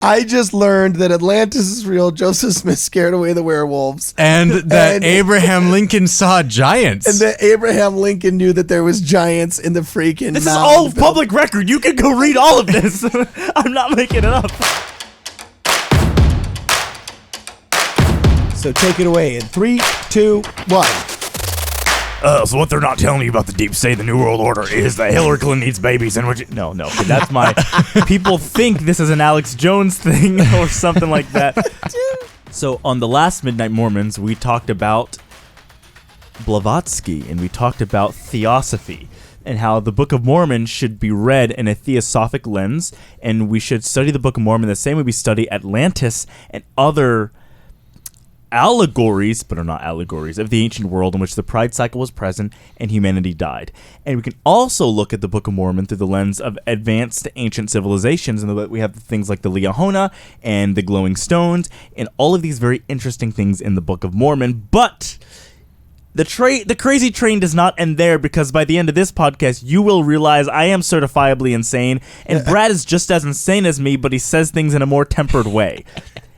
I just learned that Atlantis is real. Joseph Smith scared away the werewolves. And that Abraham Lincoln saw giants. And that Abraham Lincoln knew that there was giants in the freaking This is all public record. You can go read all of this. I'm not making it up. So take it away in 3, 2, 1. So what they're not telling you about the deep state, the New World Order, is that Hillary Clinton needs babies, and no, that's my. People think this is an Alex Jones thing or something like that. So on the last Midnight Mormons, we talked about Blavatsky, and we talked about theosophy, and how the Book of Mormon should be read in a theosophic lens, and we should study the Book of Mormon the same way we study Atlantis and other allegories, but are not allegories, of the ancient world in which the pride cycle was present and humanity died. And we can also look at the Book of Mormon through the lens of advanced ancient civilizations, and we have things like the Liahona and the glowing stones and all of these very interesting things in the Book of Mormon. But the crazy train does not end there, because by the end of this podcast, you will realize I am certifiably insane, and Brad is just as insane as me, but he says things in a more tempered way.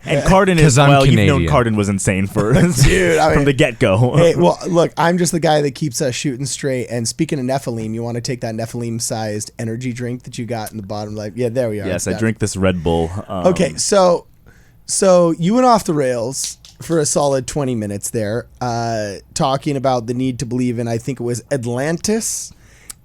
And Cardin is, well, you've known Cardin was insane from the get-go. Hey, well, look, I'm just the guy that keeps us shooting straight. And speaking of Nephilim, you want to take that Nephilim-sized energy drink that you got in the bottom? Like, yeah, there we are. Yes, I drink this Red Bull. Okay, so you went off the rails for a solid 20 minutes there, talking about the need to believe in, I think it was Atlantis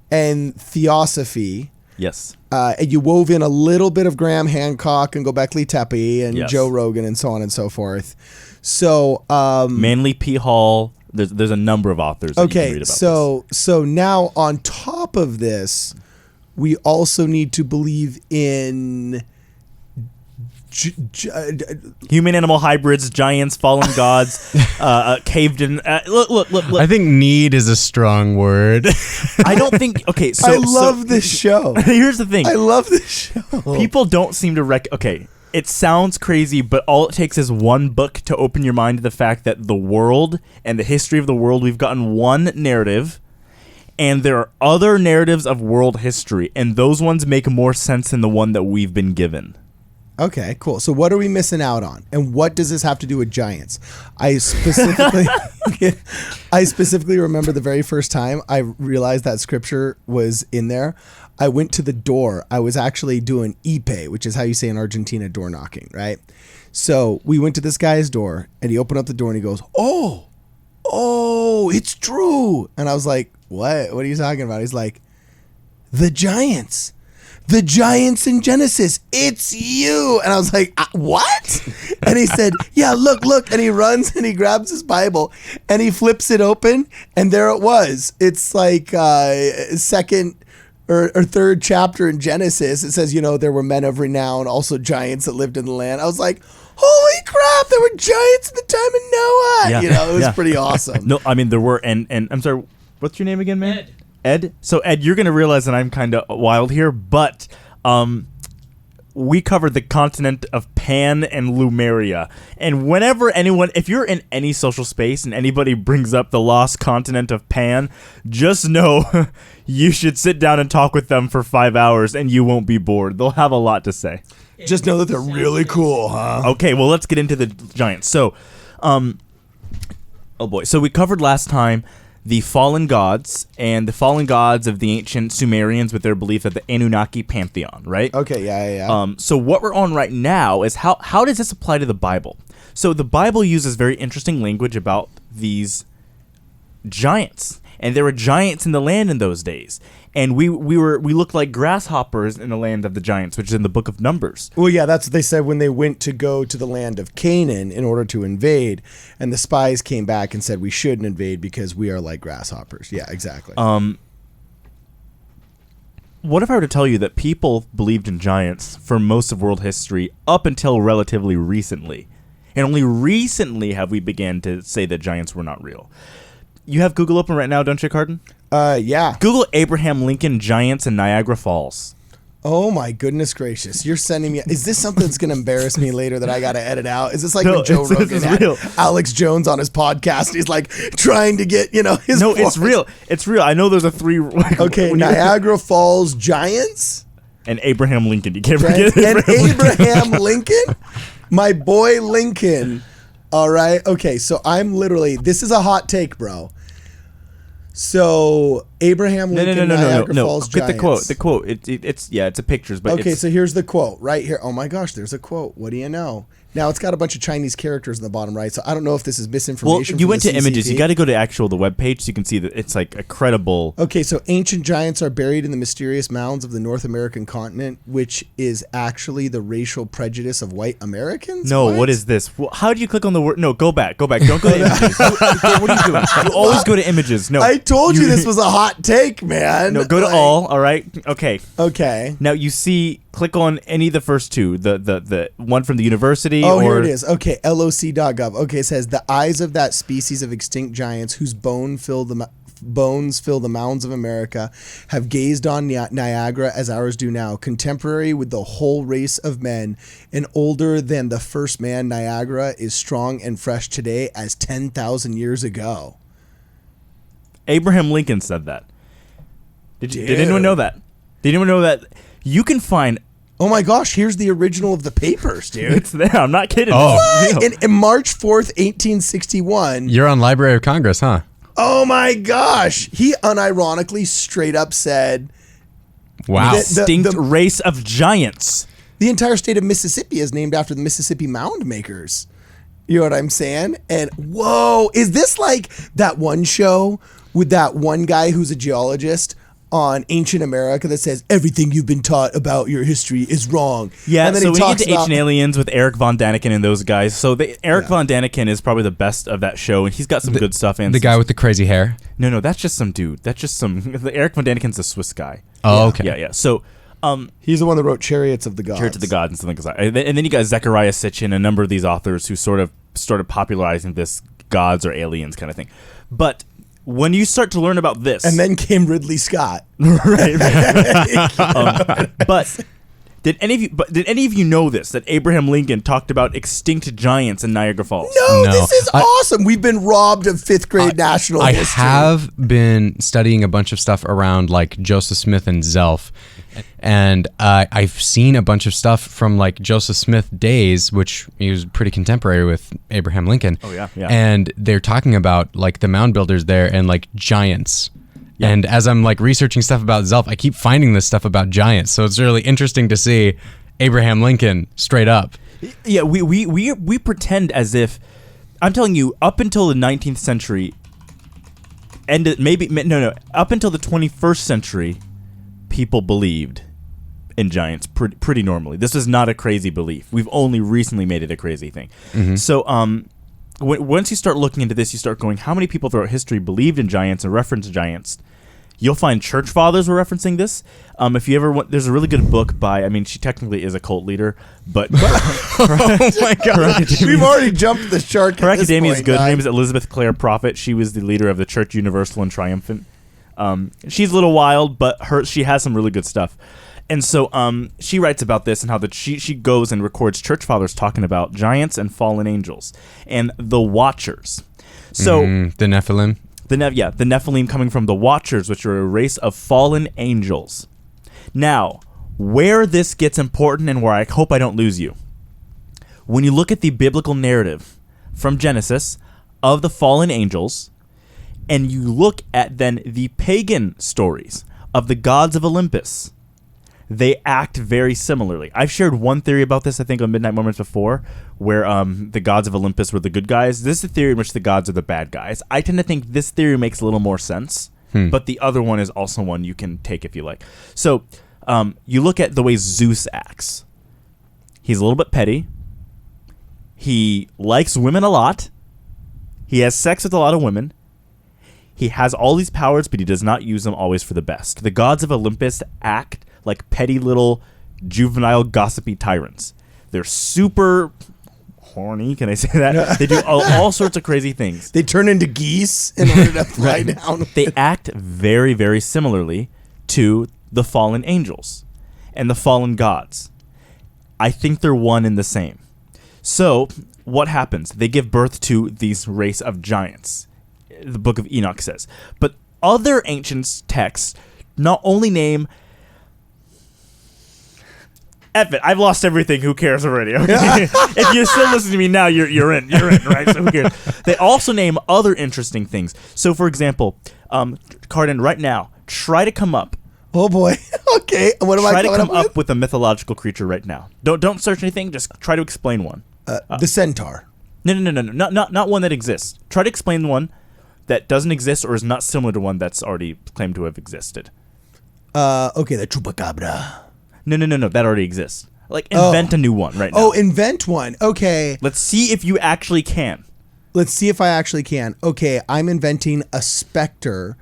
and theosophy. Yes. And you wove in a little bit of Graham Hancock and Gobekli Tepe and Joe Rogan and so on and so forth. So Manly P. Hall. There's a number of authors that you can read about this. So now on top of this, we also need to believe in human animal hybrids, giants, fallen gods, caved in. Look. I think need is a strong word. I don't think. Okay, so I love this show. Here's the thing. I love this show. People don't seem to Okay, it sounds crazy, but all it takes is one book to open your mind to the fact that the world and the history of the world, we've gotten one narrative, and there are other narratives of world history, and those ones make more sense than the one that we've been given. Okay, cool. So what are we missing out on? And what does this have to do with giants? I specifically remember the very first time I realized that scripture was in there. I went to the door. I was actually doing ipe, which is how you say in Argentina, door knocking, right? So we went to this guy's door, and he opened up the door, and he goes, oh, it's true. And I was like, what? What are you talking about? He's like, the giants in Genesis, it's you. And I was like, what? And he said, yeah, look. And he runs and he grabs his Bible and he flips it open, and there it was. It's like second or third chapter in Genesis. It says, there were men of renown, also giants that lived in the land. I was like, holy crap, there were giants at the time of Noah. Yeah. It was pretty awesome. No, I mean, there were, and I'm sorry, what's your name again, man? Ed? So, Ed, you're going to realize that I'm kind of wild here, but we covered the continent of Pan and Lumeria. And whenever if you're in any social space and anybody brings up the lost continent of Pan, just know you should sit down and talk with them for 5 hours and you won't be bored. They'll have a lot to say. Just know that they're really cool, huh? Okay, well, let's get into the giants. So, oh boy. So we covered last time the fallen gods and the fallen gods of the ancient Sumerians with their belief of the Anunnaki pantheon, right? Okay, yeah. So what we're on right now is how does this apply to the Bible? So the Bible uses very interesting language about these giants, and there were giants in the land in those days, and we looked like grasshoppers in the land of the giants, which is in the book of Numbers. Well, yeah, that's what they said when they went to go to the land of Canaan in order to invade, and the spies came back and said we shouldn't invade because we are like grasshoppers. Yeah, exactly. What if I were to tell you that people believed in giants for most of world history up until relatively recently, and only recently have we began to say that giants were not real? You have Google open right now, don't you, Cardin? Yeah. Google Abraham Lincoln giants in Niagara Falls. Oh my goodness gracious! You're sending me. Is this something that's going to embarrass me later that I got to edit out? Is this like when Joe Rogan had Alex Jones on his podcast? He's like trying to get his. No, voice. it's real. It's real. I know there's a 3. Okay, Niagara Falls giants. And Abraham Lincoln. You can't Right? forget And Abraham Lincoln, my boy Lincoln. All right. Okay. So I'm literally. This is a hot take, bro. So Abraham Lincoln, Niagara Falls Get Giants. the quote. It's a pictures, but Okay, it's, so here's the quote right here. Oh my gosh, there's a quote. What do you know? Now it's got a bunch of Chinese characters in the bottom right, so I don't know if this is well, misinformation. you from went the to images. CCP. You got to go to the webpage so you can see that it's like a credible. Okay, so ancient giants are buried in the mysterious mounds of the North American continent, which is actually the racial prejudice of white Americans. No, what is this? How did you click on the word? No, go back. Don't go to images. What are you doing? You always go to images. No, I told you this was a hot take, man. No, go to Like- all right? Okay. Okay. Now you see, click on any of the first two. The one from the university. Oh, or, here it is. Okay, loc.gov. Okay, it says the eyes of that species of extinct giants whose bones fill the mounds of America have gazed on Niagara as ours do now, contemporary with the whole race of men, and older than the first man. Niagara is strong and fresh today as 10,000 years ago. Abraham Lincoln said that. Did Dude. anyone know that? Did anyone know that you can find? Oh my gosh, here's the original of the papers, dude. It's there. I'm not kidding. Oh. This is real. In March 4th, 1861. You're on Library of Congress, huh? Oh my gosh. He unironically straight up said Wow. The- Extinct race of giants. the entire state of Mississippi is named after the Mississippi Mound Makers. You know what I'm saying? And whoa, is this like that one show with that one guy who's a geologist on ancient America that says everything you've been taught about your history is wrong? Yeah, And then so he we get talks to Ancient Aliens with Eric Von Daniken and those guys. So Eric Von Daniken is probably the best of that show, and he's got some good stuff. And The guy with the crazy hair. no, that's just some dude. That's just some. Eric Von Daniken's a Swiss guy. Oh, okay. Yeah. So, He's the one that wrote Chariots of the Gods. Church of the Gods and something like that. And then you got Zechariah Sitchin, a number of these authors who sort of started popularizing this gods or aliens kind of thing. But when you start to learn about this, And then came Ridley Scott. right. But did any of you know this, that Abraham Lincoln talked about extinct giants in Niagara Falls? No, No. this is awesome. We've been robbed of fifth grade national I history. have been studying a bunch of stuff around like Joseph Smith and Zelph, and I've seen a bunch of stuff from like Joseph Smith days, which he was pretty contemporary with Abraham Lincoln. Oh, yeah, yeah. And they're talking about like the mound builders there and like giants. Yeah. And as I'm like researching stuff about Zelph, I keep finding this stuff about giants. So it's really interesting to see Abraham Lincoln straight up. Yeah, we pretend as if, I'm telling you, up until the 19th century, and up until the 21st century, people believed in giants pretty normally. This is not a crazy belief. We've only recently made it a crazy thing. So, once you start looking into this, you start going, how many people throughout history believed in giants and referenced giants? You'll find church fathers were referencing this. If you ever want, there's a really good book by, I mean, she technically is a cult leader, but Oh my god. We've already jumped the shark. her at this academia is point, good. Her Doug. name is Elizabeth Clare Prophet. She was the leader of the Church Universal and Triumphant. She's a little wild, but she has some really good stuff. And so she writes about this and how she goes and records church fathers talking about giants and fallen angels and the Watchers. So The Nephilim. the Nephilim coming from the Watchers, which are a race of fallen angels. Now, where this gets important and where I hope I don't lose you, when you look at the biblical narrative from Genesis of the fallen angels, and you look at then the pagan stories of the gods of Olympus, they act very similarly. I've shared one theory about this, I think, on Midnight Moments before, where the gods of Olympus were the good guys. This is a theory in which the gods are the bad guys. I tend to think this theory makes a little more sense, but the other one is also one you can take if you like. So you look at the way Zeus acts. He's a little bit petty. He likes women a lot. He has sex with a lot of women. He has all these powers, but he does not use them always for the best. The gods of Olympus act like petty little juvenile gossipy tyrants. They're super horny, can I say that? They do all sorts of crazy things. They turn into geese in order to fly down. They act very, very similarly to the fallen angels and the fallen gods. I think they're one and the same. So what happens? They give birth to these race of giants, the book of Enoch says. But other ancient texts not only name F it. I've lost everything. Who cares already? Okay? If you're still listening to me now, you're in, right? So who cares? They also name other interesting things. So, for example, Cardin, right now, try to come up. Oh boy. Okay. What am I Try to coming come up with a mythological creature right now. Don't search anything. Just try to explain one. The centaur. No. Not one that exists. Try to explain one that doesn't exist or is not similar to one that's already claimed to have existed. Okay, the chupacabra. No. That already exists. Like, invent a new one right now. Oh, invent one. Okay. Let's see if you actually can. Let's see if I actually can. Okay, I'm inventing a specter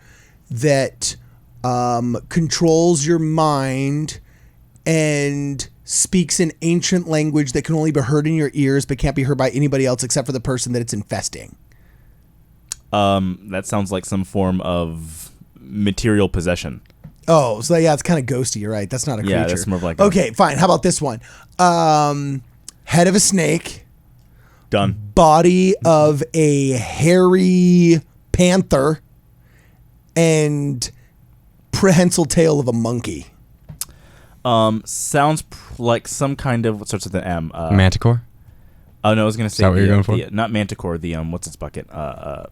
that controls your mind and speaks an ancient language that can only be heard in your ears but can't be heard by anybody else except for the person that it's infesting. That sounds like some form of material possession. Oh, so yeah, it's kind of ghosty. You're right. That's not a creature. Yeah, that's more of like okay, fine. How about this one? Head of a snake. Done. Body of a hairy panther. And prehensile tail of a monkey. Sounds like some kind of what starts with an M. Manticore? Oh no, I was gonna say Is that what you're going for? not Manticore. The what's its bucket? I'm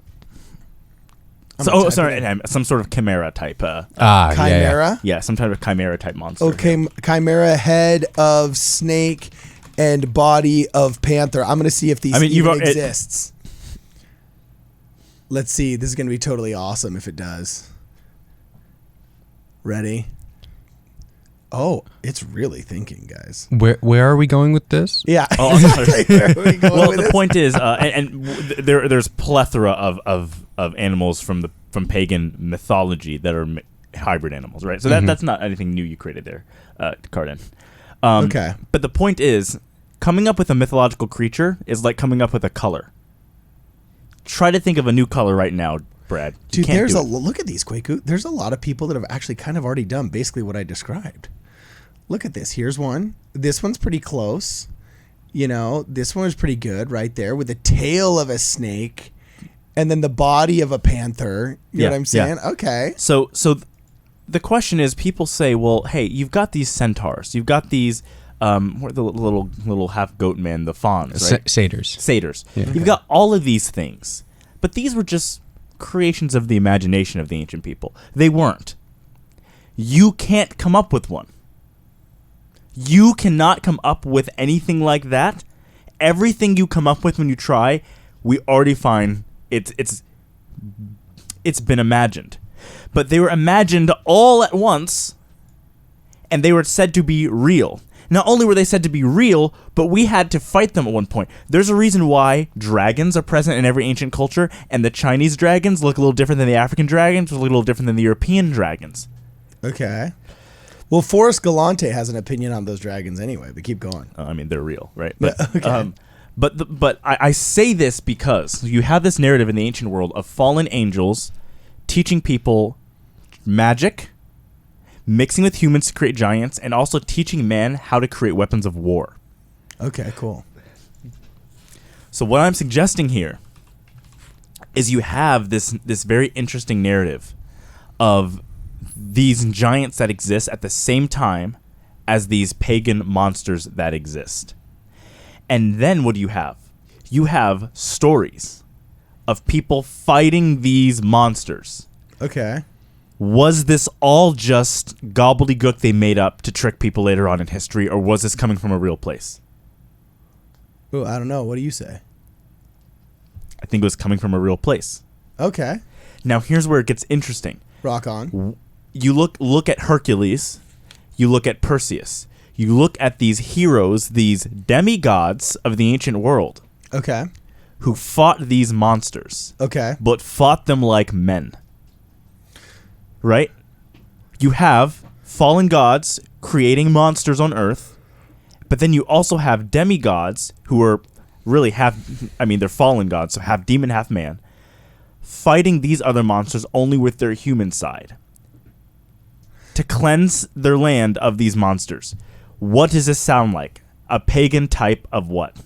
Some sort of chimera type. Chimera. Yeah, some type of chimera type monster. Okay, chimera, head of snake, and body of panther. I'm gonna see if these even exists. Let's see. This is gonna be totally awesome if it does. Ready? Oh, it's really thinking, guys. Where are we going with this? Yeah. Oh, exactly. Where are we going well, with the this? point is, there's plethora of animals from pagan mythology that are hybrid animals, right? So that's not anything new you created there, Cardin. Okay. But the point is, coming up with a mythological creature is like coming up with a color. Try to think of a new color right now, Brad. Dude, look at these, Kwaku. There's a lot of people that have actually kind of already done basically what I described. Look at this. Here's one. This one's pretty close. You know, this one is pretty good right there with the tail of a snake and then the body of a panther. You know what I'm saying? Yeah. Okay. So the question is, people say, well, hey, you've got these centaurs. You've got these, what are the little half goat men, the fawns, right? Satyrs. Yeah. You've got all of these things. But these were just creations of the imagination of the ancient people. They weren't. You can't come up with one. You cannot come up with anything like that. Everything you come up with when you try, we already find it's been imagined. But they were imagined all at once, and they were said to be real. Not only were they said to be real, but we had to fight them at one point. There's a reason why dragons are present in every ancient culture, and the Chinese dragons look a little different than the African dragons, look a little different than the European dragons. Okay. Well, Forrest Galante has an opinion on those dragons anyway, but keep going. I mean, they're real, right? But, okay. But I say this because you have this narrative in the ancient world of fallen angels teaching people magic, mixing with humans to create giants, and also teaching man how to create weapons of war. Okay, cool. So what I'm suggesting here is you have this very interesting narrative of these giants that exist at the same time as these pagan monsters that exist. And then what do you have? You have stories of people fighting these monsters. Okay. Was this all just gobbledygook they made up to trick people later on in history, or was this coming from a real place? Oh, I don't know. What do you say? I think it was coming from a real place. Okay. Now here's where it gets interesting. Rock on. You look at Hercules, you look at Perseus, you look at these heroes, these demigods of the ancient world. Okay. Who fought these monsters. Okay. But fought them like men. Right? You have fallen gods creating monsters on Earth, but then you also have demigods who are really they're fallen gods, so half demon, half man, fighting these other monsters only with their human side to cleanse their land of these monsters. What does this sound like? A pagan type of what?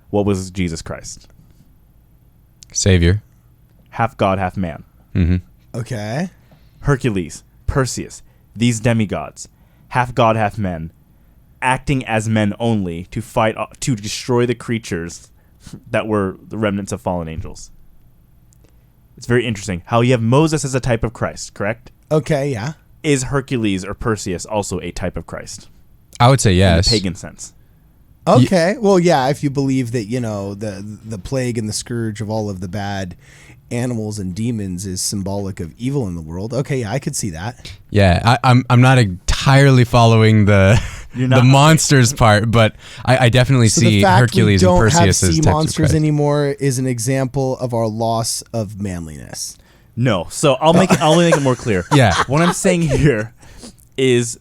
What was Jesus Christ? Savior. Half god, half man. Mm-hmm. Okay. Hercules, Perseus, these demigods half god, half men, acting as men only to fight to destroy the creatures that were the remnants of fallen angels. It's very interesting how you have Moses as a type of Christ, correct? Okay, yeah. Is Hercules or Perseus also a type of Christ? I would say yes. In the pagan sense. Okay. Well, yeah, if you believe that, the plague and the scourge of all of the bad animals and demons is symbolic of evil in the world. Okay, yeah, I could see that. Yeah, I'm not entirely following the monsters part, but I definitely see Hercules and Perseus as types of Christ. The fact we don't have sea monsters anymore is an example of our loss of manliness. No, so I'll make it more clear. Yeah, what I'm saying here is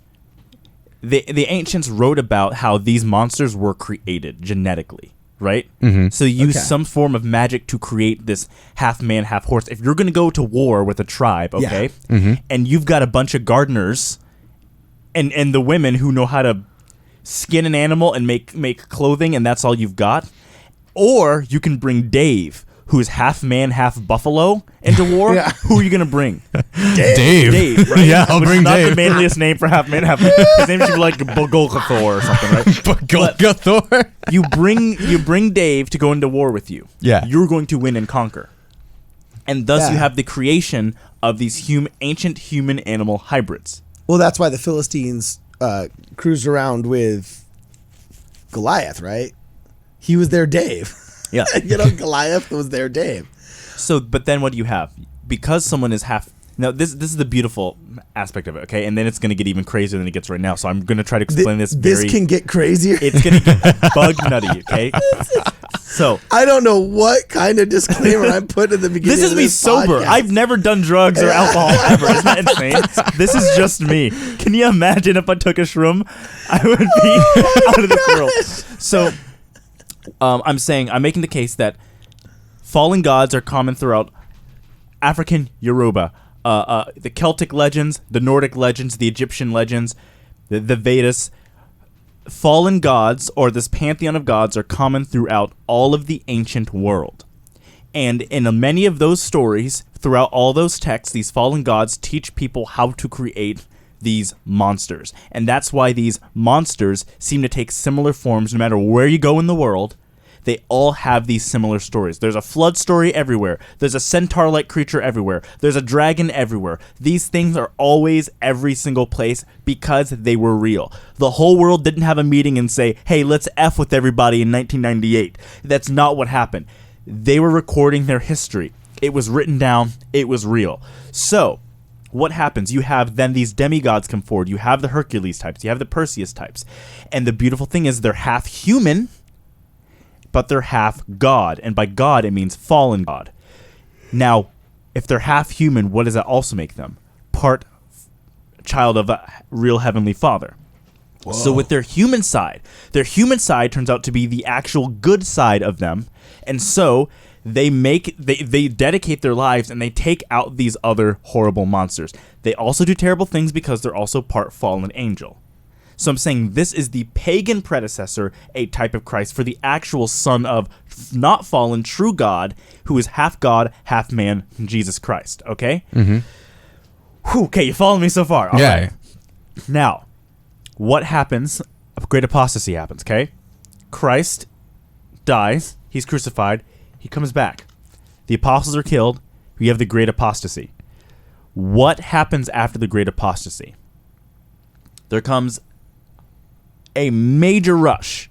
the ancients wrote about how these monsters were created genetically, right? Mm-hmm. So you use some form of magic to create this half man, half horse. If you're going to go to war with a tribe, okay, and you've got a bunch of gardeners and the women who know how to skin an animal and make clothing, and that's all you've got, or you can bring Dave, who's half man, half buffalo, into war. Yeah. Who are you gonna bring? Dave, right? Yeah, I'll bring not Dave. The manliest name for half man, half. His name should be like Golgathor or something, right? Golgathor. You bring Dave to go into war with you. Yeah, you're going to win and conquer, and thus you have the creation of these ancient human animal hybrids. Well, that's why the Philistines cruised around with Goliath, right? He was their Dave. Yeah. Goliath was their Dave. So, but then what do you have? Because someone is half... Now, this is the beautiful aspect of it, okay? And then it's going to get even crazier than it gets right now. So I'm going to try to explain this This can get crazier. It's going to get bug nutty, okay? So... I don't know what kind of disclaimer I'm putting at the beginning This is of me this sober. podcast. I've never done drugs or alcohol ever. Isn't that insane? This is just me. Can you imagine if I took a shroom? I would be out of this world. So... I'm making the case that fallen gods are common throughout African Yoruba, the Celtic legends, the Nordic legends, the Egyptian legends, the Vedas. Fallen gods, or this pantheon of gods, are common throughout all of the ancient world. And in many of those stories, throughout all those texts, these fallen gods teach people how to create these monsters. And that's why these monsters seem to take similar forms no matter where you go in the world. They all have these similar stories. There's a flood story everywhere. There's a centaur-like creature everywhere. There's a dragon everywhere. These things are always every single place because they were real. The whole world didn't have a meeting and say, hey, let's F with everybody in 1998. That's not what happened. They were recording their history. It was written down. It was real. So... what happens? You have then these demigods come forward. You have the Hercules types. You have the Perseus types. And the beautiful thing is they're half human, but they're half god. And by god, it means fallen god. Now, if they're half human, what does that also make them? Part child of a real heavenly father. Whoa. So with their human side turns out to be the actual good side of them. And so... they dedicate their lives and they take out these other horrible monsters. They also do terrible things because they're also part fallen angel. So I'm saying this is the pagan predecessor, a type of Christ, for the actual son of not fallen, true God, who is half God, half man, Jesus Christ. Okay? Mm-hmm. Whew, okay, you following me so far? All yeah. right. Now, what happens? A great apostasy happens, okay? Christ dies. He's crucified. He comes back. The apostles are killed. We have the great apostasy. What happens after the great apostasy? There comes a major rush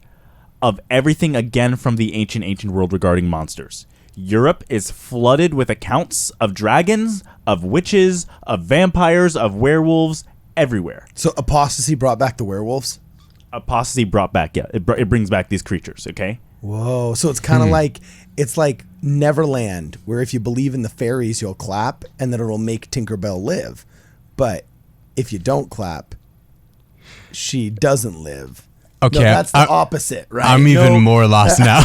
of everything again from the ancient world regarding monsters. Europe is flooded with accounts of dragons, of witches, of vampires, of werewolves, everywhere. So apostasy brought back the werewolves? Apostasy brought back, yeah. It brings back these creatures, okay? Whoa. So it's kind of like, it's like Neverland, where if you believe in the fairies, you'll clap, and then it'll make Tinkerbell live. But if you don't clap, she doesn't live. Okay, No, that's the opposite, right? I'm even more lost now.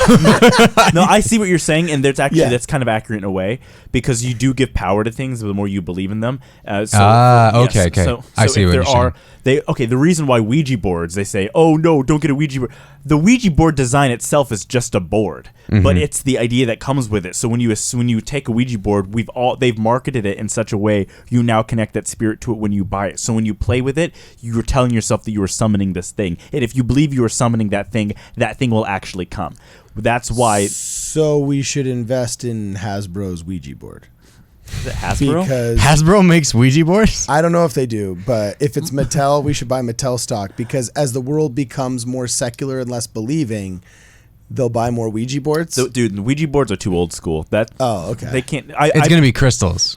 No, I see what you're saying, and there's actually Yeah. that's kind of accurate in a way because you do give power to things the more you believe in them. Okay. So I see if what there you're are the reason why Ouija boards, they say, oh no, don't get a Ouija board. The Ouija board design itself is just a board, but it's the idea that comes with it. So when you take a Ouija board, they've marketed it in such a way you now connect that spirit to it when you buy it. So when you play with it, you're telling yourself that you are summoning this thing, and if you believe you are summoning that thing will actually come. That's why. So we should invest in Hasbro's Ouija board. Is it Hasbro? Because Hasbro makes Ouija boards? I don't know if they do, but if it's Mattel, we should buy Mattel stock because as the world becomes more secular and less believing, they'll buy more Ouija boards. So, dude, the Ouija boards are too old school. Oh, okay. They can't. It's going to be crystals.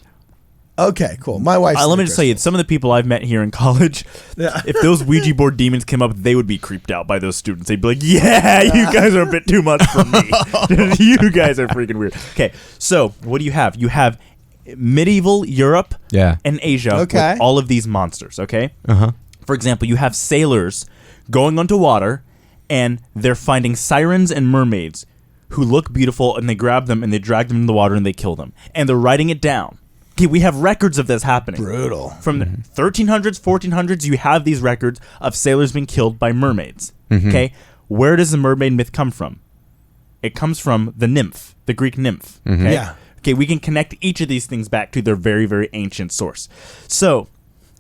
Okay, cool. My wife. Let me just tell you, some of the people I've met here in college, if those Ouija board demons came up, they would be creeped out by those students. They'd be like, yeah, you guys are a bit too much for me. You guys are freaking weird. Okay, so what do you have? You have medieval Europe and Asia with all of these monsters, okay? Uh-huh. For example, you have sailors going onto water, and they're finding sirens and mermaids who look beautiful, and they grab them, and they drag them in the water, and they kill them. And they're writing it down. Okay, we have records of this happening. Brutal. From the 1300s, 1400s, you have these records of sailors being killed by mermaids. Okay, where does the mermaid myth come from? It comes from the nymph, the Greek nymph. Okay? Yeah. Okay, we can connect each of these things back to their very, very ancient source. So,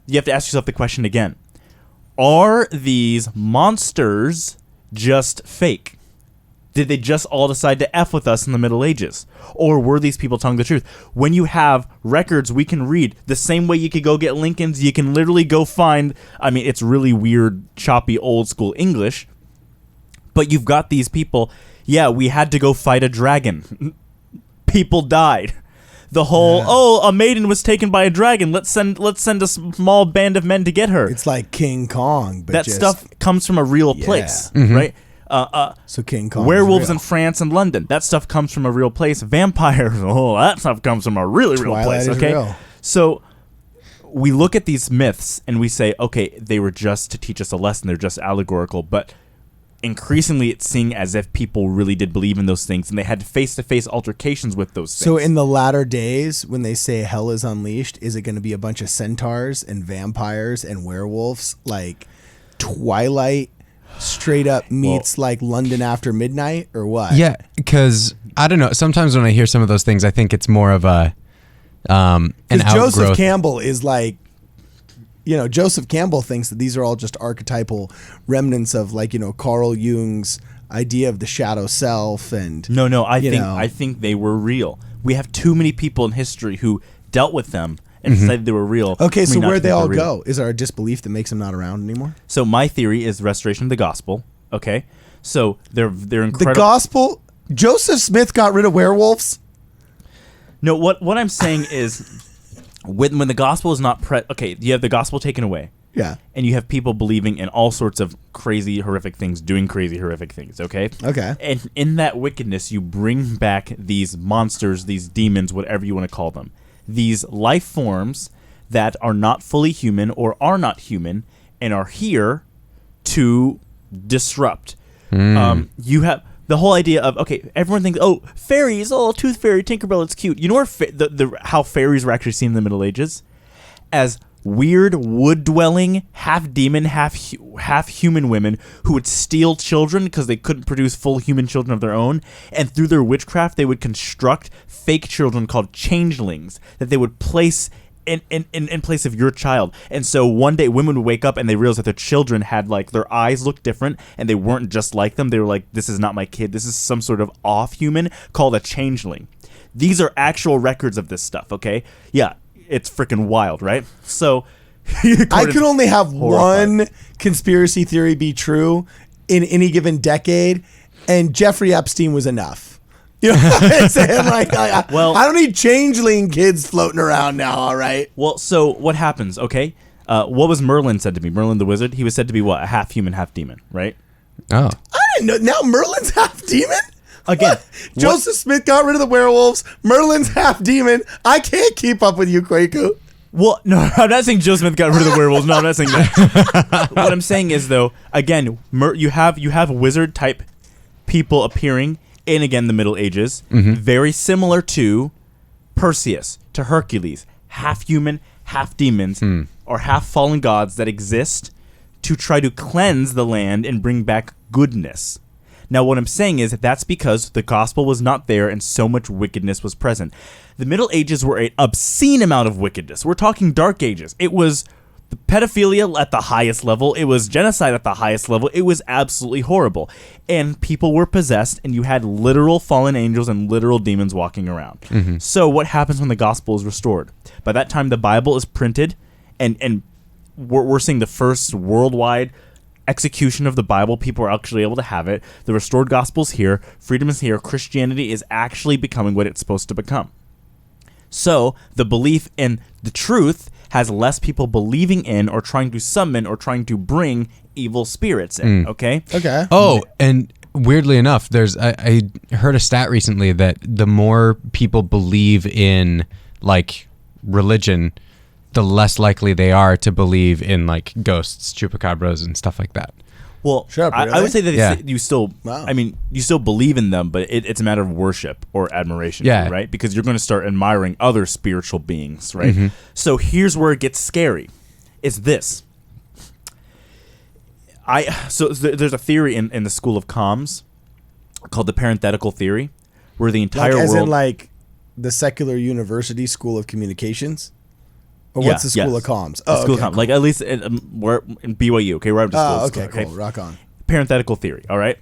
you have to ask yourself the question again. Are these monsters just fake? Did they just all decide to F with us in the Middle Ages? Or were these people telling the truth? When you have records we can read, the same way you could go get Lincoln's, you can literally go find, I mean, it's really weird, choppy, old school English, but you've got these people, yeah, we had to go fight a dragon. People died. The whole, a maiden was taken by a dragon. Let's send a small band of men to get her. It's like King Kong, but that stuff comes from a real place, right? So King Kong. Werewolves in France and London. That stuff comes from a real place. Vampires. Oh, that stuff comes from a really real place. Okay, real. So we look at these myths and we say, okay, they were just to teach us a lesson. They're just allegorical, but increasingly it's seeing as if people really did believe in those things and they had face-to-face altercations with those things. So in the latter days, when they say hell is unleashed, is it going to be a bunch of centaurs and vampires and werewolves, like Twilight straight up meets like London After Midnight, or what? Yeah, because I don't know. Sometimes when I hear some of those things, I think it's more of an outgrowth. Joseph Campbell is like, Joseph Campbell thinks that these are all just archetypal remnants of Carl Jung's idea of the shadow self. And no, I think they were real. We have too many people in history who dealt with them and decided they were real. Okay, so where'd they all go? Is there a disbelief that makes them not around anymore? So my theory is restoration of the gospel. Okay, so they're incredible. The gospel. Joseph Smith got rid of werewolves. No, what I'm saying is, when the gospel is not okay, you have the gospel taken away. Yeah. And you have people believing in all sorts of crazy, horrific things, doing crazy, horrific things, okay? Okay. And in that wickedness, you bring back these monsters, these demons, whatever you want to call them. These life forms that are not fully human or are not human and are here to disrupt. You have the whole idea of, okay, everyone thinks, oh, fairies, oh, tooth fairy, Tinkerbell, it's cute. You know where how fairies were actually seen in the Middle Ages? As weird wood-dwelling, half-demon, half-human women who would steal children because they couldn't produce full human children of their own, and through their witchcraft they would construct fake children called changelings that they would place in place of your child. And so one day women would wake up and they realized that their children had, like, their eyes looked different and they weren't just like them. They were like, this is not my kid. This is some sort of off-human called a changeling. These are actual records of this stuff, okay? Yeah. It's freaking wild, right? So I could only have one conspiracy theory be true in any given decade, and Jeffrey Epstein was enough. You know what I'm saying? Like, I don't need changeling kids floating around now, all right? Well, so what happens, okay? What was Merlin said to be? Merlin the wizard? He was said to be what? A half human, half demon, right? Oh. I didn't know. Now Merlin's half demon? Again, Joseph Smith got rid of the werewolves. Merlin's half demon. I can't keep up with you, Kwaku. Well, no, I'm not saying Joe Smith got rid of the werewolves. No, I'm not saying that. What I'm saying is, though, again, you have wizard type people appearing in, again, the Middle Ages, very similar to Perseus, to Hercules, half human, half demons, or half fallen gods that exist to try to cleanse the land and bring back goodness. Now, what I'm saying is that's because the gospel was not there and so much wickedness was present. The Middle Ages were an obscene amount of wickedness. We're talking Dark Ages. It was the pedophilia at the highest level. It was genocide at the highest level. It was absolutely horrible. And people were possessed, and you had literal fallen angels and literal demons walking around. So what happens when the gospel is restored? By that time, the Bible is printed, and we're seeing the first worldwide execution of the Bible. People are actually able to have it. The restored gospel's here. Freedom is here. Christianity is actually becoming what it's supposed to become. So the belief in the truth has less people believing in or trying to summon or trying to bring evil spirits in. Okay? Okay. Oh, and weirdly enough, I heard a stat recently that the more people believe in like religion, the less likely they are to believe in like ghosts, chupacabras, and stuff like that. Well, Shut up, I really? would say that you still, Wow. I mean, you still believe in them, but it's a matter of worship or admiration, right? Because you're going to start admiring other spiritual beings, right? So here's where it gets scary. It's this. There's a theory in the school of comms called the parenthetical theory, where the entire Like, as world, in like the secular university school of communications, or what's the school of comms? The school okay, of comms, like at least we're in BYU, okay, where I'm just cool. Okay, cool. Rock on. Parenthetical theory, all right?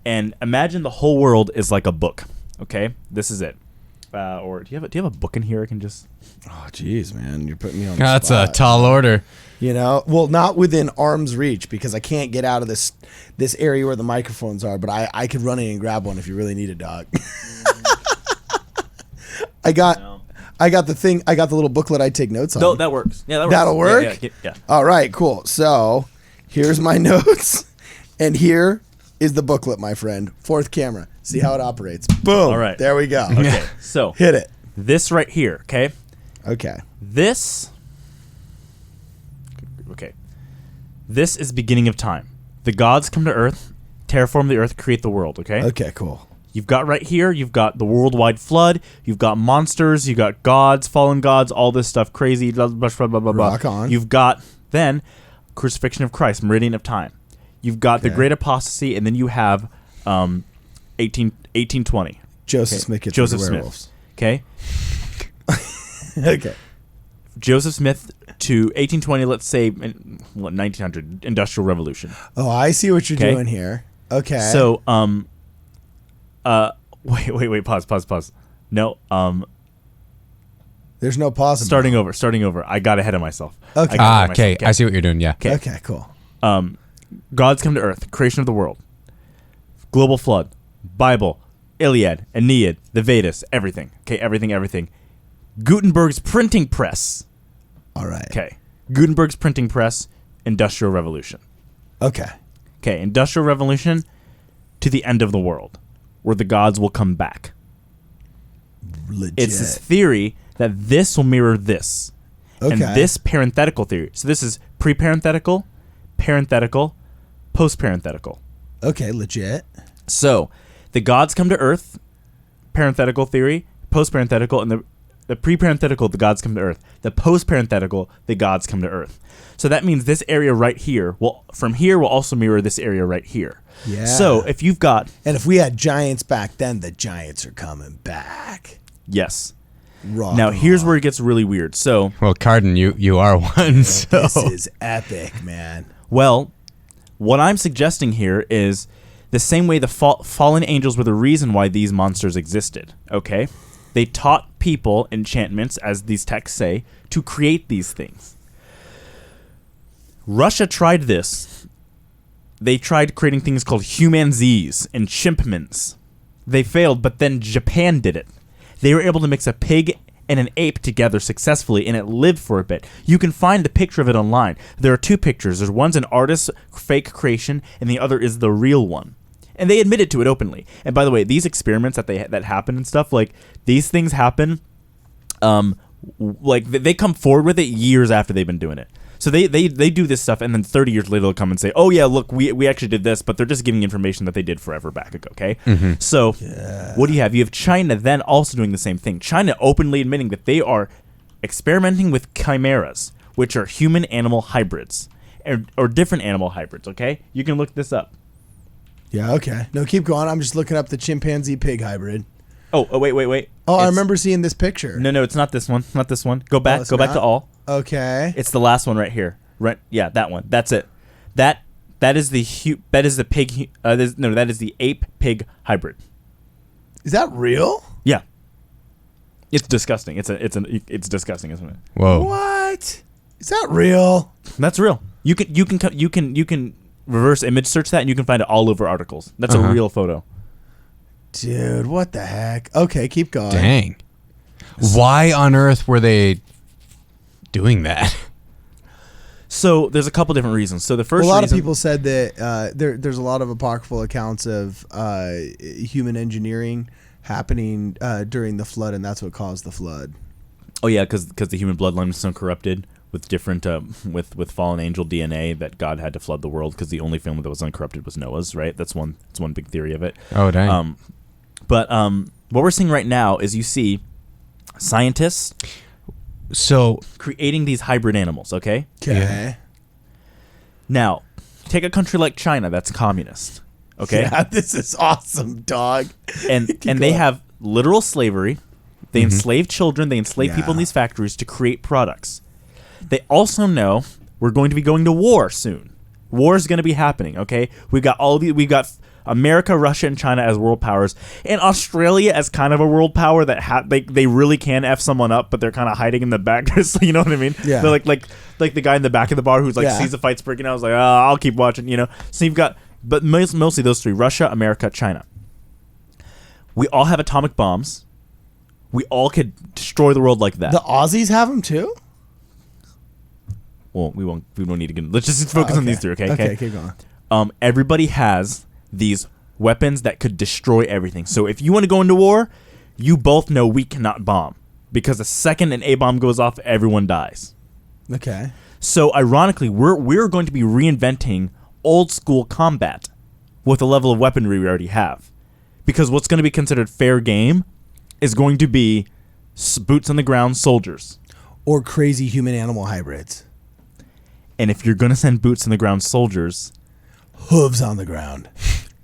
And imagine the whole world is like a book, okay? This is it. Or do you have a book in here I can just... Oh, jeez, man. You're putting me on the That's spot. a tall order. You know? Well, not within arm's reach, because I can't get out of this area where the microphones are, but I could run in and grab one if you really need it, dog. I got the thing. I got the little booklet I take notes on. No, that works. Yeah, that works. That'll work? Yeah. All right, cool. So here's my notes, and here is the booklet, my friend. Fourth camera. See how it operates. Boom. All right. There we go. Okay, so Hit it. this right here, okay? Okay. This is beginning of time. The gods come to Earth, terraform the Earth, create the world, okay? Okay, cool. You've got right here, you've got the worldwide flood, you've got monsters, you've got gods, fallen gods, all this stuff, crazy, blah, blah, blah, blah, blah, blah. Rock on. You've got, then, crucifixion of Christ, meridian of time. You've got the great apostasy, and then you have 1820. Joseph Smith gets Joseph rid of Smith. werewolves. Okay? Okay. Joseph Smith to 1820, let's say, 1900, Industrial Revolution. Oh, I see what you're Okay. doing here. Okay. So, wait, pause. No, there's no pause. starting over. I got ahead of myself. Okay. Okay. I see what you're doing. Yeah. Okay, cool. Gods come to Earth, creation of the world, global flood, Bible, Iliad, Aeneid, the Vedas, everything. Okay, everything. Gutenberg's printing press. All right. Okay, Gutenberg's printing press, Industrial Revolution. Okay. Okay, Industrial Revolution to the end of the world, where the gods will come back. Legit. It's this theory that this will mirror this. Okay. And this parenthetical theory. So this is pre-parenthetical, parenthetical, post-parenthetical. Okay, legit. So the gods come to Earth, parenthetical theory, post-parenthetical, and the pre-parenthetical, the gods come to Earth. The post-parenthetical, the gods come to Earth. So that means this area right here will also mirror this area right here. Yeah. So if you've got... And if we had giants back then, the giants are coming back. Yes. Rock Now, here's on. where it gets really weird. So... Well, Carden, you are one. So This is epic, man. Well, what I'm suggesting here is the same way the fallen angels were the reason why these monsters existed, okay? They taught people enchantments, as these texts say, to create these things. Russia tried this. They tried creating things called humanzees and chimpmans. They failed, but then Japan did it. They were able to mix a pig and an ape together successfully, and it lived for a bit. You can find the picture of it online. There are two pictures. There's one's an artist's fake creation, and the other is the real one. And they admitted to it openly. And by the way, these experiments that happen and stuff, like, these things happen like they come forward with it years after they've been doing it. So they do this stuff, and then 30 years later they'll come and say, "Oh yeah, look, we actually did this," but they're just giving information that they did forever back ago. Okay, so what do you have? You have China then also doing the same thing. China openly admitting that they are experimenting with chimeras, which are human-animal hybrids, or different animal hybrids. Okay, you can look this up. Yeah. Okay. No, keep going. I'm just looking up the chimpanzee pig hybrid. Oh wait. Oh, I remember seeing this picture. No, it's not this one. Not this one. Go back. Go back to all. Okay. It's the last one right here. Right. Yeah, that one. That's it. That is the pig. That is the ape pig hybrid. Is that real? Yeah. It's disgusting. It's disgusting, isn't it? Whoa. What? Is that real? That's real. You can reverse image search that and you can find it all over articles. That's a real photo. Dude, what the heck? Okay, keep going. Dang. Why on earth were they doing that? So there's a couple different reasons. So the first, a lot reason, of people said that there's a lot of apocryphal accounts of human engineering happening during the flood, and that's what caused the flood. Oh yeah, because the human bloodline was so corrupted with different with fallen angel DNA that God had to flood the world because the only family that was uncorrupted was Noah's. Right. That's one big theory of it. Oh dang. But what we're seeing right now is you see scientists creating these hybrid animals. Okay. Okay. Yeah. Now, take a country like China that's communist. Okay. Yeah, this is awesome, dog. And they have literal slavery. They enslave children. They enslave people in these factories to create products. They also know we're going to be going to war soon. War is going to be happening. Okay. We've got America, Russia, and China as world powers, and Australia as kind of a world power that they really can F someone up, but they're kind of hiding in the back. So, you know what I mean? Yeah. They're like the guy in the back of the bar who's sees the fights breaking out. I was like, I'll keep watching. You know. So you've got, but mostly those three: Russia, America, China. We all have atomic bombs. We all could destroy the world like that. The Aussies have them too. Well, we don't need to get. Let's just focus on these three. Okay. Keep going. Everybody has these weapons that could destroy everything. So if you want to go into war, you both know we cannot bomb because the second an A bomb goes off, everyone dies. Okay. So ironically, we're going to be reinventing old school combat with the level of weaponry we already have, because what's going to be considered fair game is going to be boots on the ground soldiers or crazy human animal hybrids. And if you're going to send boots on the ground soldiers, hooves on the ground.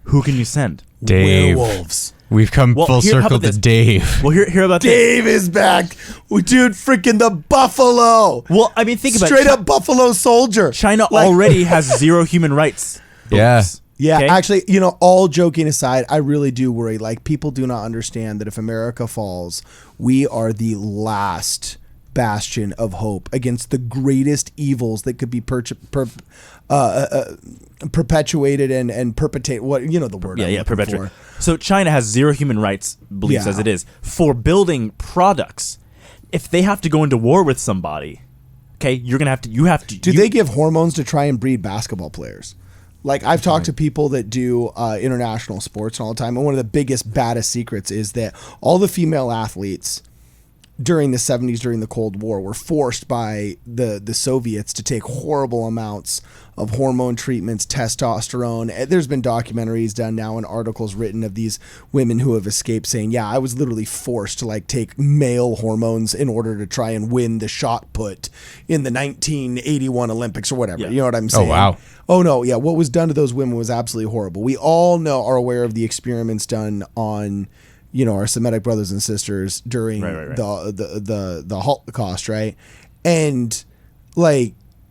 Who can you send? Dave. Werewolves. We've come full circle to Dave. Well, hear about Dave is back. Dude, freaking the buffalo. Well, I mean, think about it. Straight up buffalo soldier. China already has zero human rights. Yes. Yeah, okay? Actually, all joking aside, I really do worry. Like, people do not understand that if America falls, we are the last bastion of hope against the greatest evils that could be perpetuated and perpetuate. What the word? Yeah, perpetuate. So China has zero human rights beliefs as it is for building products. If they have to go into war with somebody, okay, you have to. Do they give hormones to try and breed basketball players? Like, I've talked to people that do international sports all the time, and one of the biggest, baddest secrets is that all the female athletes during the 70s, during the Cold War, were forced by the Soviets to take horrible amounts of hormone treatments, testosterone. There's been documentaries done now and articles written of these women who have escaped saying, yeah, I was literally forced to take male hormones in order to try and win the shot put in the 1981 Olympics or whatever. Yeah. You know what I'm saying? Oh, wow. Oh, no. Yeah. What was done to those women was absolutely horrible. We all are aware of the experiments done on our Semitic brothers and sisters during the Holocaust, right? And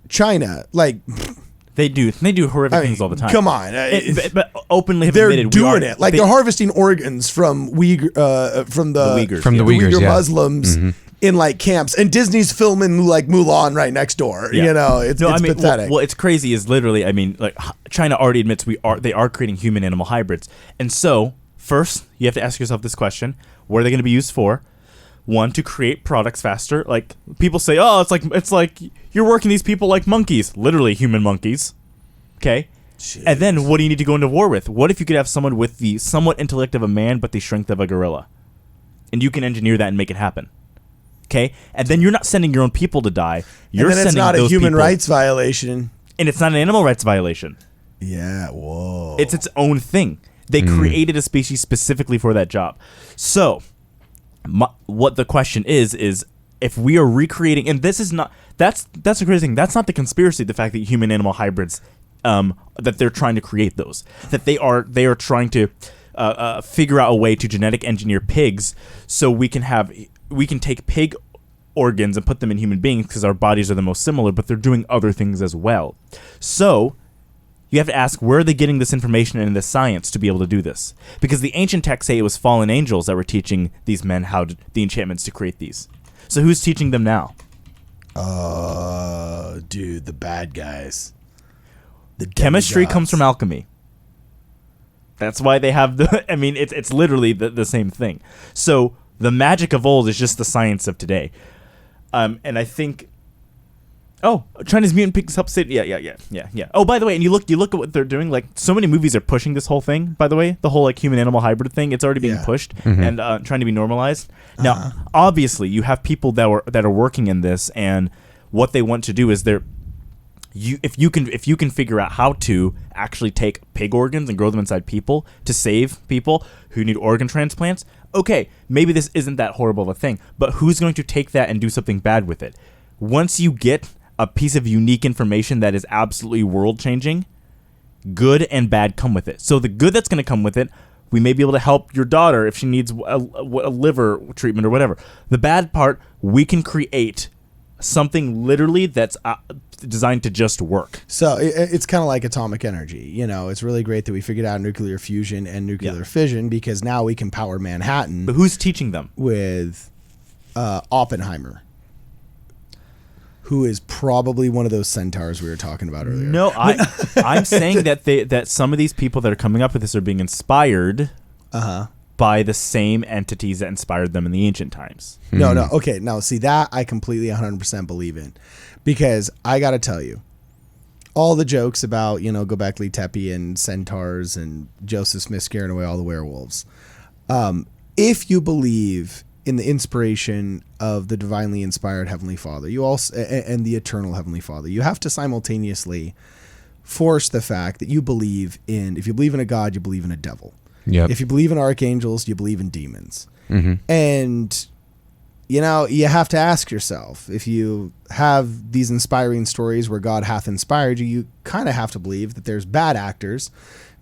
China, they do horrific things all the time. Come on, but openly have they're admitted doing it. They're harvesting organs from the Uyghur Muslims in charms, and Disney's filming Mulan right next door. Yeah. It's pathetic. Well, it's crazy. Is literally, China already admits they are creating human animal hybrids, and so. First, you have to ask yourself this question: what are they going to be used for? One, to create products faster. Like, people say, oh, it's like you're working these people like monkeys, literally human monkeys. Okay. Jeez. And then, what do you need to go into war with? What if you could have someone with the somewhat intellect of a man, but the strength of a gorilla, and you can engineer that and make it happen? Okay, and then you're not sending your own people to die. You're and then sending it's not a those human people, rights violation. and it's not an animal rights violation. Yeah, whoa. It's its own thing. They created a species specifically for that job. So, what the question is if we are recreating, and this is not, that's the crazy thing. That's not the conspiracy. The fact that human-animal hybrids, that they're trying to create those, that they are trying to figure out a way to genetic engineer pigs, so we can take pig organs and put them in human beings because our bodies are the most similar, but they're doing other things as well. So you have to ask, where are they getting this information and this science to be able to do this? Because the ancient texts say it was fallen angels that were teaching these men the enchantments to create these. So who's teaching them now? Dude, the bad guys. The Chemistry demigods. comes from alchemy. That's why they have it's literally the same thing. So the magic of old is just the science of today. And I think, Chinese mutant pigs help save. Yeah. Oh, by the way, and you look at what they're doing. Like, so many movies are pushing this whole thing. By the way, the whole like human animal hybrid thing. It's already being pushed and trying to be normalized. Now, obviously, you have people that are working in this, and what they want to do is if you can figure out how to actually take pig organs and grow them inside people to save people who need organ transplants. Okay, maybe this isn't that horrible of a thing, but who's going to take that and do something bad with it? Once you get a piece of unique information that is absolutely world-changing, good and bad come with it. So the good that's going to come with it, we may be able to help your daughter if she needs a liver treatment or whatever. The bad part, we can create something literally that's designed to just work. So it's kind of like atomic energy. It's really great that we figured out nuclear fusion and nuclear fission, because now we can power Manhattan. But who's teaching them? With Oppenheimer, who is probably one of those centaurs we were talking about earlier. No, I'm saying that some of these people that are coming up with this are being inspired by the same entities that inspired them in the ancient times. No. Okay, now see, that I completely 100% believe in, because I got to tell you, all the jokes about, Göbekli Tepe and centaurs and Joseph Smith scaring away all the werewolves. If you believe in the inspiration of the divinely inspired Heavenly Father, you also, and the eternal Heavenly Father, you have to simultaneously force the fact that if you believe in a God, you believe in a devil. Yep. If you believe in archangels, you believe in demons. Mm-hmm. And, you have to ask yourself, if you have these inspiring stories where God hath inspired you, you kind of have to believe that there's bad actors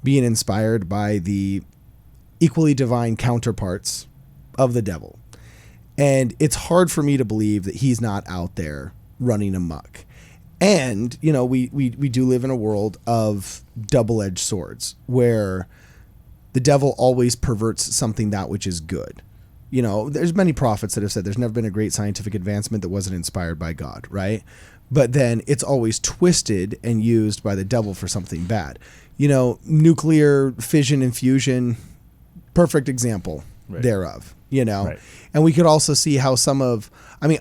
being inspired by the equally divine counterparts of the devil. And it's hard for me to believe that he's not out there running amok. And, we do live in a world of double-edged swords, where the devil always perverts something that which is good. There's many prophets that have said there's never been a great scientific advancement that wasn't inspired by God, right? But then it's always twisted and used by the devil for something bad. Nuclear fission and fusion, perfect example thereof, Right. And we could also see how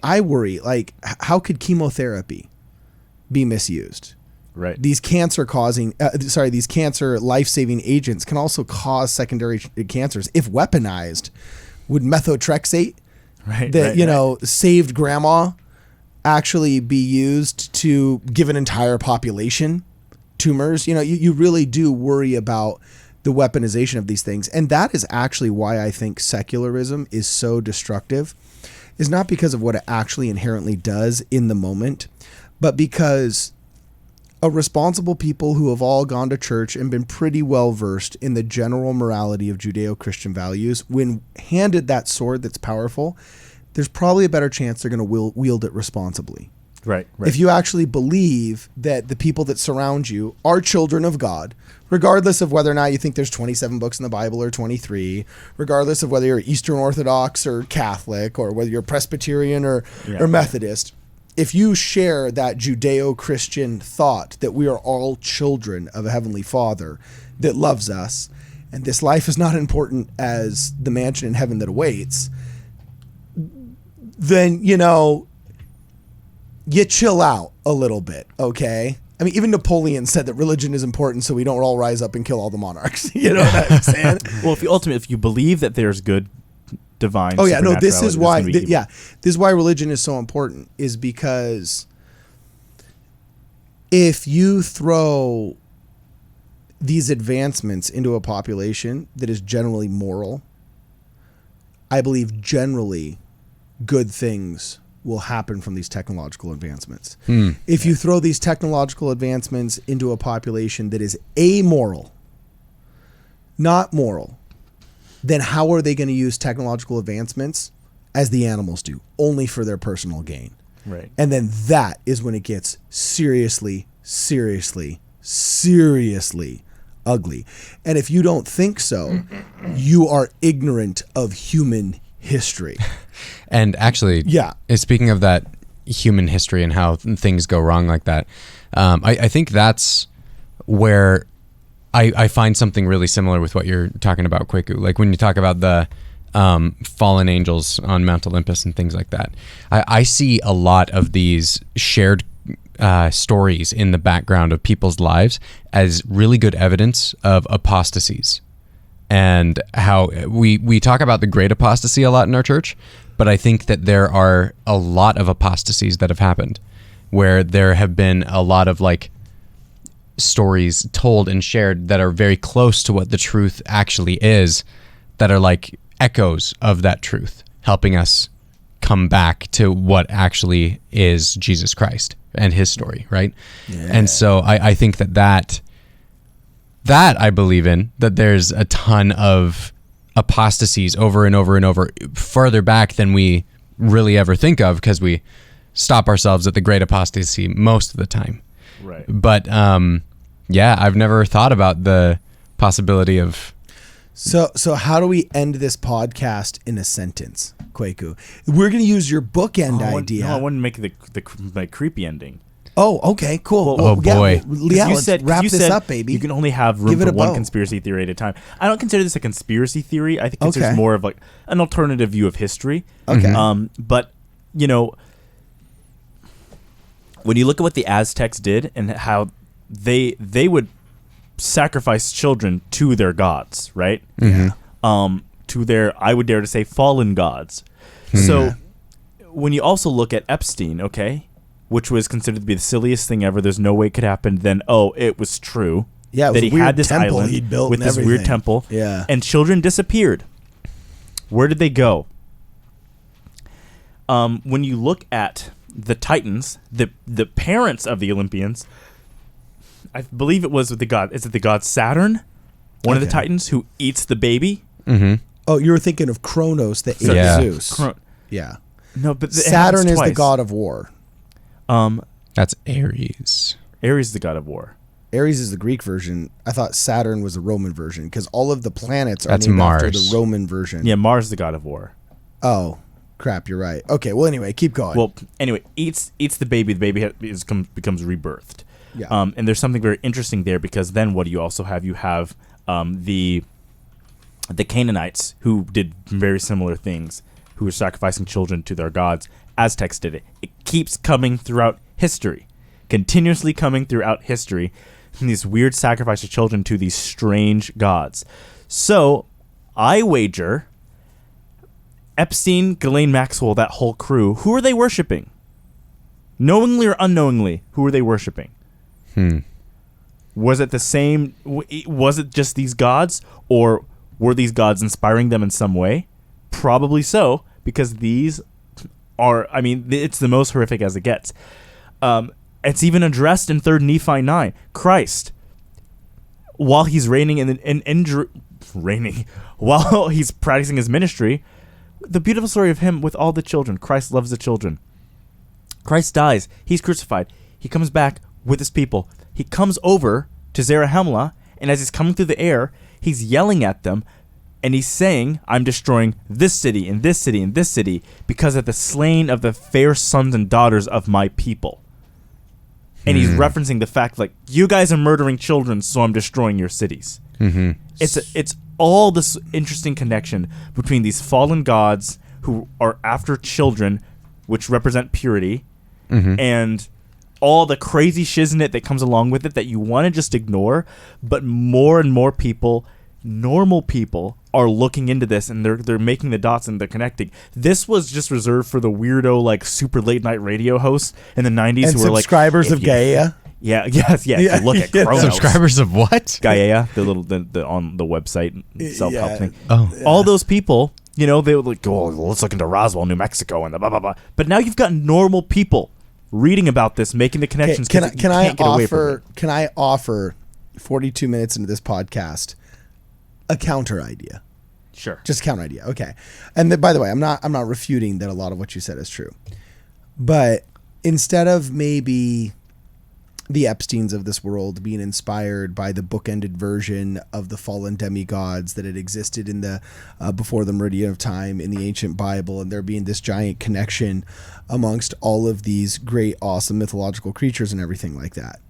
I worry, like, how could chemotherapy be misused? Right. These cancer life-saving agents can also cause secondary cancers if weaponized. Would methotrexate, saved grandma, actually be used to give an entire population tumors? You really do worry about the weaponization of these things. And that is actually why I think secularism is so destructive, is not because of what it actually inherently does in the moment, but because a responsible people who have all gone to church and been pretty well versed in the general morality of Judeo-Christian values, when handed that sword that's powerful, there's probably a better chance they're going to wield it responsibly. Right. If you actually believe that the people that surround you are children of God, regardless of whether or not you think there's 27 books in the Bible or 23, regardless of whether you're Eastern Orthodox or Catholic, or whether you're Presbyterian or Methodist, if you share that Judeo-Christian thought that we are all children of a Heavenly Father that loves us, and this life is not important as the mansion in heaven that awaits, then, you chill out a little bit, okay? I mean, even Napoleon said that religion is important so we don't all rise up and kill all the monarchs. You know what I'm saying? Well, if you believe that there's good divine. Oh yeah, no. This is supernaturality, why. there's gonna be evil. This is why religion is so important. Is because if you throw these advancements into a population that is generally moral, I believe generally good things will happen from these technological advancements. If you throw these technological advancements into a population that is amoral, not moral, then how are they going to use technological advancements as the animals do, only for their personal gain? Right. And then that is when it gets seriously, seriously, seriously ugly. And if you don't think so, you are ignorant of human history. And actually, speaking of that human history and how things go wrong like that, I think that's where I find something really similar with what you're talking about, Kwaku. Like when you talk about the fallen angels on Mount Olympus and things like that, I see a lot of these shared stories in the background of people's lives as really good evidence of apostasies. And how we talk about the great apostasy a lot in our church, but I think that there are a lot of apostasies that have happened where there have been a lot of like stories told and shared that are very close to what the truth actually is, that are like echoes of that truth, helping us come back to what actually is Jesus Christ and his story, right? Yeah. And so I think that I believe in, that there's a ton of apostasies over and over and over, further back than we really ever think of, because we stop ourselves at the great apostasy most of the time. Right. But I've never thought about the possibility of. So how do we end this podcast in a sentence, Kwaku? We're going to use your bookend idea. No, I want to make the creepy ending. Oh, okay, cool. Boy. Yeah, let's wrap this up, baby. You can only have room for one conspiracy theory at a time. I don't consider this a conspiracy theory. I think it's more of like an alternative view of history. Okay. But, you know, when you look at what the Aztecs did and how they would sacrifice children to their gods, right? Mm-hmm. To their, I would dare to say, fallen gods. Mm-hmm. So when you also look at Epstein, okay, which was considered to be the silliest thing ever, there's no way it could happen, then, it was true. Yeah, that he had this island he'd built with this weird temple. Yeah. And children disappeared. Where did they go? When you look at the Titans, the parents of the Olympians, I believe it was with the god. Is it the god Saturn? One of the Titans who eats the baby? Mm-hmm. Oh, you were thinking of Kronos that ate Zeus. Yeah. No, but Saturn is the god of war. That's Ares. Ares is the god of war. Ares is the Greek version. I thought Saturn was the Roman version because all of the planets are That's named Mars. after the Roman version. Yeah, Mars is the god of war. Oh, crap! You're right. Okay. Well, anyway, keep going. Well, anyway, eats the baby. The baby becomes rebirthed. Yeah. And there's something very interesting there because then what do you also have? You have the Canaanites who did very similar things, who were sacrificing children to their gods. Aztecs did it. It keeps coming throughout history, continuously coming throughout history. These weird sacrifice of children to these strange gods. So, I wager Epstein, Ghislaine Maxwell, that whole crew, who are they worshiping? Knowingly or unknowingly, who are they worshiping? Was it the same? Was it just these gods, or were these gods inspiring them in some way? Probably so, because these are, I mean, it's the most horrific as it gets. It's even addressed in 3rd Nephi 9. Christ, while he's while he's practicing his ministry, the beautiful story of him with all the children. Christ loves the children. Christ dies. He's crucified. He comes back with his people. He comes over to Zarahemla, and as he's coming through the air, he's yelling at them, and he's saying, I'm destroying this city and this city and this city because of the slaying of the fair sons and daughters of my people. And he's referencing the fact, like, you guys are murdering children, so I'm destroying your cities. Mm-hmm. It's all this interesting connection between these fallen gods who are after children, which represent purity, and all the crazy shiznit that comes along with it that you want to just ignore, but more and more people, normal people, are looking into this and they're making the dots and they're connecting. This was just reserved for the weirdo like super late night radio hosts in the 90s and who were like subscribers of Gaia. Yeah, yes, yeah. If you look at Chronos. Subscribers of what? Gaia, the on the website self-help thing. Oh. All those people, you know, they would like go, let's look into Roswell, New Mexico, and the blah blah blah. But now you've got normal people reading about this, making the connections. Can I offer 42 minutes into this podcast a counter idea? Sure. Just a counter idea. Okay. And by the way, I'm not refuting that a lot of what you said is true. But instead of maybe the Epsteins of this world being inspired by the bookended version of the fallen demigods that had existed in the before the meridian of time in the ancient Bible, and there being this giant connection amongst all of these great, awesome mythological creatures and everything like that.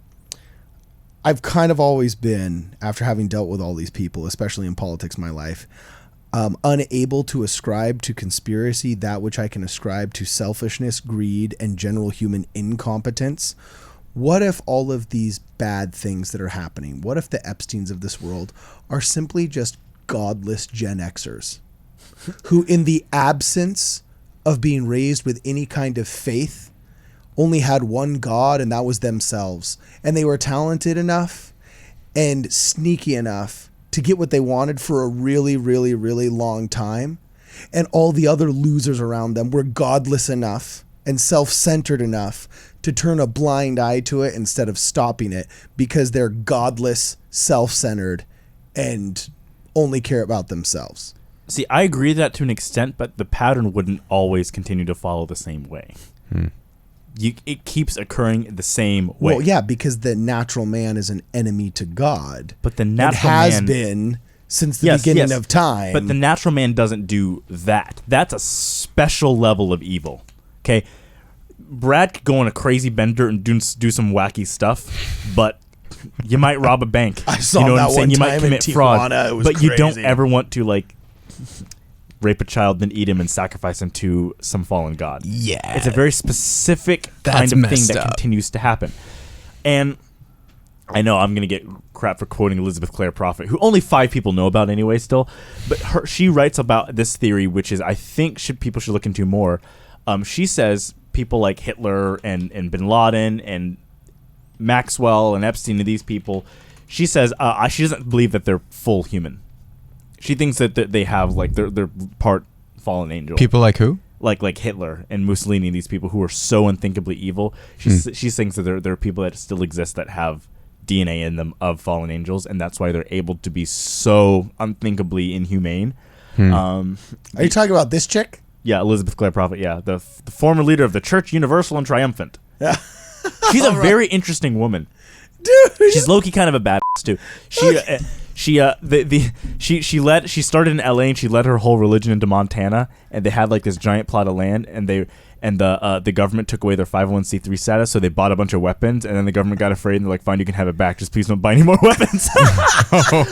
I've kind of always been, after having dealt with all these people, especially in politics in my life, unable to ascribe to conspiracy that which I can ascribe to selfishness, greed, and general human incompetence. What if all of these bad things that are happening, what if the Epsteins of this world are simply just godless Gen Xers who, in the absence of being raised with any kind of faith, only had one God, and that was themselves. And they were talented enough and sneaky enough to get what they wanted for a really, really, really long time. And all the other losers around them were godless enough and self-centered enough to turn a blind eye to it instead of stopping it, because they're godless, self-centered, and only care about themselves. See, I agree with that to an extent, but the pattern wouldn't always continue to follow the same way. It keeps occurring the same way. Well, yeah, because the natural man is an enemy to God. But the natural has man been since the beginning of time. But the natural man doesn't do that. That's a special level of evil. Okay? Brad could go on a crazy bender and do some wacky stuff, but you might rob a bank. I saw you know that what I'm saying? one You time might in commit fraud, Tijuana. It was but you don't crazy. ever want to like rape a child, then eat him and sacrifice him to some fallen god. Yeah. It's a very specific That's kind of thing messed that up. continues to happen. And I know I'm going to get crap for quoting Elizabeth Clare Prophet, who only 5 people know about anyway still, but she writes about this theory, which is I think people should look into more. She says people like Hitler and Bin Laden and Maxwell and Epstein and these people, she says she doesn't believe that they're full human. She thinks that they have like they're part fallen angel. People like who? Like Hitler and Mussolini, these people who are so unthinkably evil. She thinks that there are people that still exist that have DNA in them of fallen angels, and that's why they're able to be so unthinkably inhumane. Are you talking about this chick? Yeah, Elizabeth Clare Prophet. Yeah, the former leader of the Church Universal and Triumphant. Yeah. She's a very interesting woman. Dude. She's low-key kind of a badass too. She started in LA and she led her whole religion into Montana, and they had like this giant plot of land, and the government took away their 501c3 status, so they bought a bunch of weapons, and then the government got afraid and they're like, fine, you can have it back, just please don't buy any more weapons.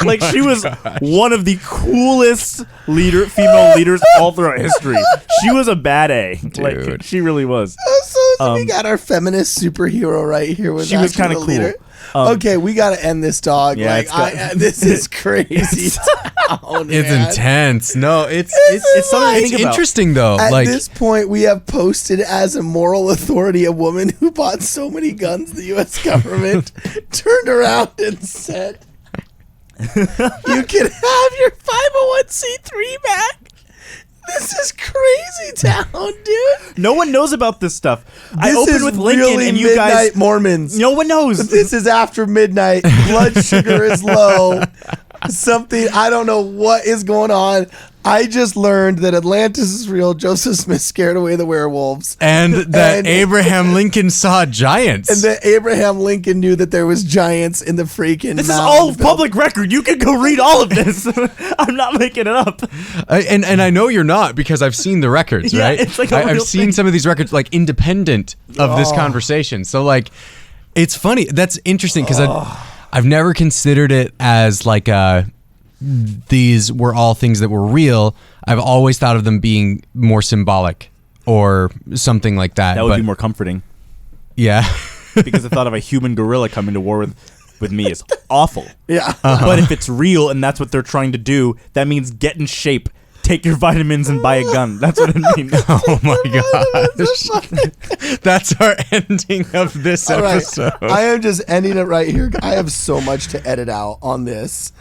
Like she was one of the coolest female leaders all throughout history. She was a bad A. Dude. Like she really was. So we got our feminist superhero right here. She was kind of cool. Leader. Okay, we got to end this, dog. Yeah, like, this is crazy. It's intense. No, it's something to think about. interesting though. At like this point, we have posted as a moral authority a woman who bought so many guns the U.S. government turned around and said, "You can have your 501c3 back." This is crazy town, dude. No one knows about this stuff. I This opened is with Lincoln, really and you midnight guys. Mormons. No one knows. This is after midnight. Blood sugar is low. Something, I don't know what is going on. I just learned that Atlantis is real. Joseph Smith scared away the werewolves. and that And- Abraham Lincoln saw giants. And that Abraham Lincoln knew that there was giants in the freaking This is mountain all built- public record. You can go read all of this. I'm not making it up. And I know you're not, because I've seen the records, Yeah, right? it's like a I've real seen thing. some of these records like independent of this conversation. So like, it's funny. That's interesting because I've never considered it as like these were all things that were real. I've always thought of them being more symbolic or something like that. That would but, be more comforting yeah. because the thought of a human gorilla coming to war with with me is awful. Yeah. But if it's real and that's what they're trying to do, that means get in shape. Take your vitamins and buy a gun. That's what it means. Oh my gosh. That's our ending of this All right. episode. I am just ending it right here. I have so much to edit out on this.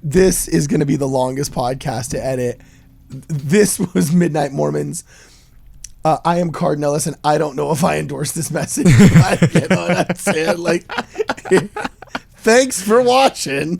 This is going to be the longest podcast to edit. This was Midnight Mormons. I am Cardinellis, and I don't know if I endorse this message. That's it. Like, thanks for watching.